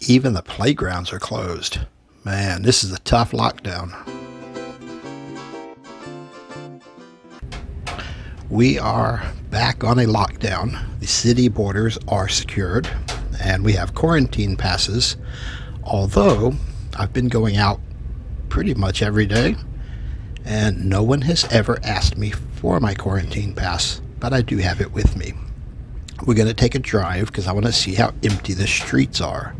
Even the playgrounds are closed. Man, this is a tough lockdown. We are back on a lockdown. The city borders are secured and we have quarantine passes, although I've been going out pretty much every day and no one has ever asked me for my quarantine pass, but I do have it with me. We're going to take a drive because I want to see how empty the streets are.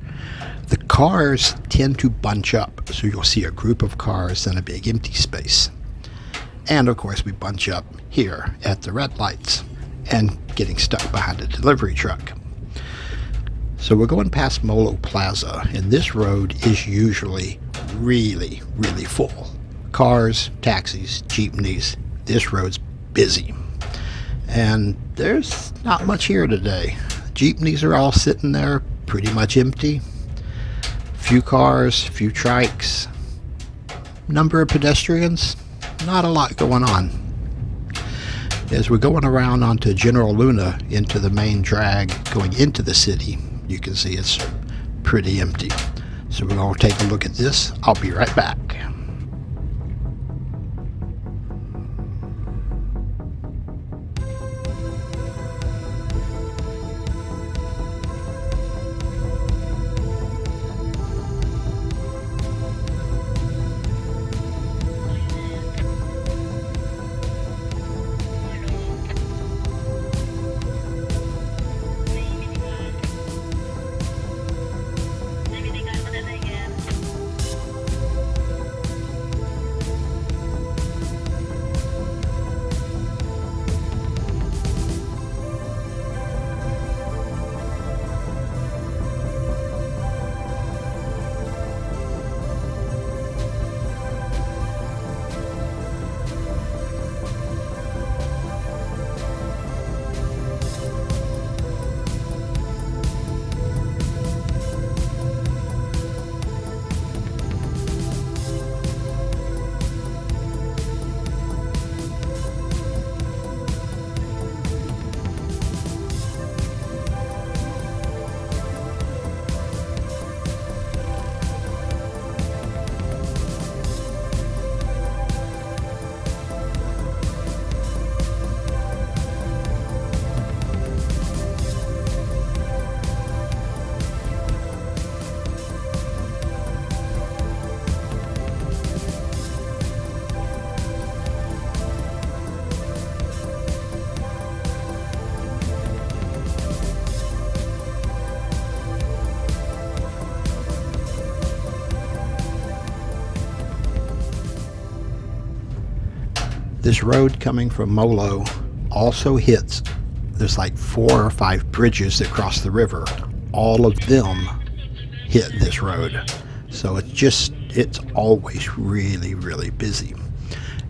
The cars tend to bunch up, so you'll see a group of cars in a big empty space. And of course we bunch up here at the red lights and getting stuck behind a delivery truck. So we're going past Molo Plaza, and this road is usually really full. Cars, taxis, jeepneys, this road's busy. And there's not much here today. Jeepneys are all sitting there pretty much empty. Few cars, few trikes. Number of pedestrians, not a lot going on. As we're going around onto General Luna into the main drag going into the city, you can see it's pretty empty. So we're going to take a look at this. I'll be right back. This road coming from Molo also hits, there's like 4 or 5 bridges that cross the river. All of them hit this road. So it's always really busy.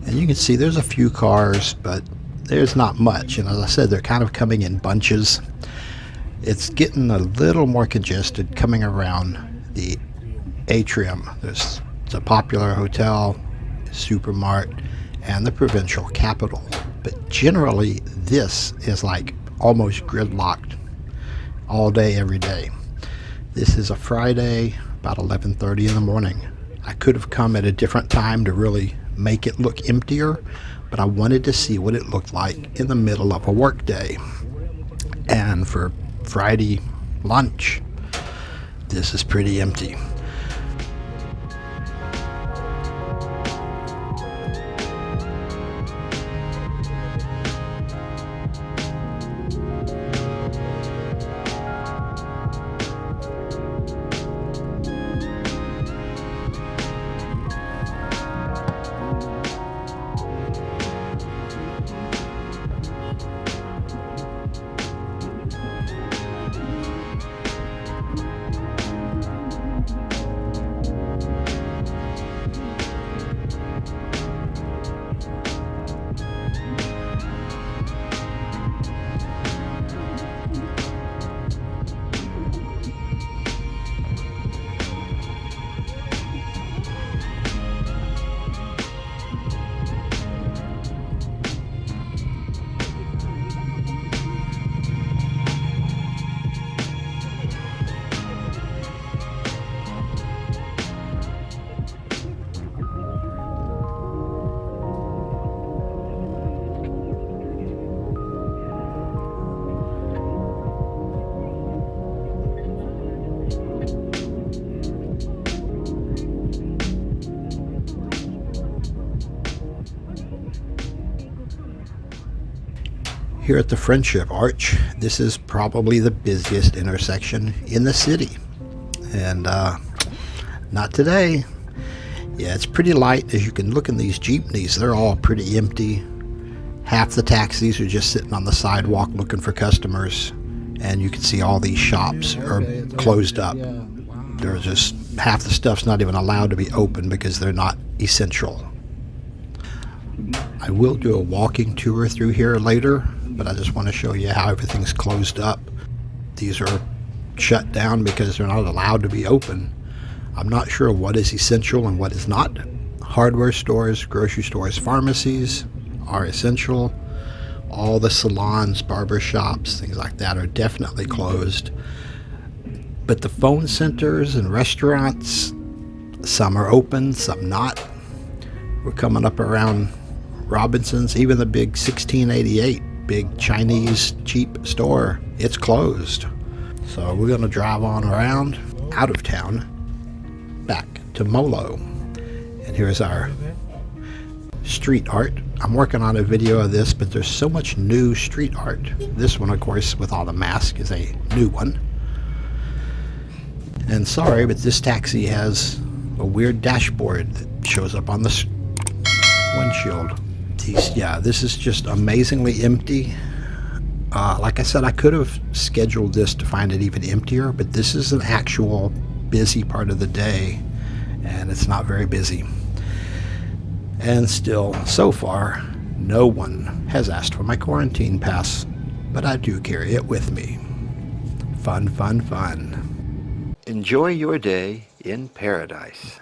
And you can see there's a few cars, but there's not much. And as I said, they're kind of coming in bunches. It's getting a little more congested coming around the atrium. There's a popular hotel, supermart, and the provincial capital. But generally this is like almost gridlocked all day every day. This is a Friday, about 11:30 in the morning. I could have come at a different time to really make it look emptier, but I wanted to see what it looked like in the middle of a work day. And for Friday lunch, this is pretty empty. here at the Friendship Arch. This is probably the busiest intersection in the city. And not today. Yeah, it's pretty light. As you can look in these jeepneys, they're all pretty empty. Half the taxis are just sitting on the sidewalk looking for customers. And you can see all these shops are closed up. They're just, half the stuff's not even allowed to be open because they're not essential. I will do a walking tour through here later, but I just want to show you how everything's closed up. These are shut down because they're not allowed to be open. I'm not sure what is essential and what is not. Hardware stores, grocery stores, pharmacies are essential. All the salons, barber shops, things like that are definitely closed. But the phone centers and restaurants, some are open, some not. We're coming up around Robinson's, even the big 1688, big Chinese cheap store, it's closed. So we're going to drive on around out of town back to Molo. And here's our street art. I'm working on a video of this, but there's so much new street art. This one, of course, with all the masks, is a new one. And sorry, but this taxi has a weird dashboard that shows up on the windshield. Yeah, this is just amazingly empty. Like I said, I could have scheduled this to find it even emptier, but this is an actual busy part of the day, and it's not very busy. And still, so far, no one has asked for my quarantine pass, but I do carry it with me. Fun, fun, fun. Enjoy your day in paradise.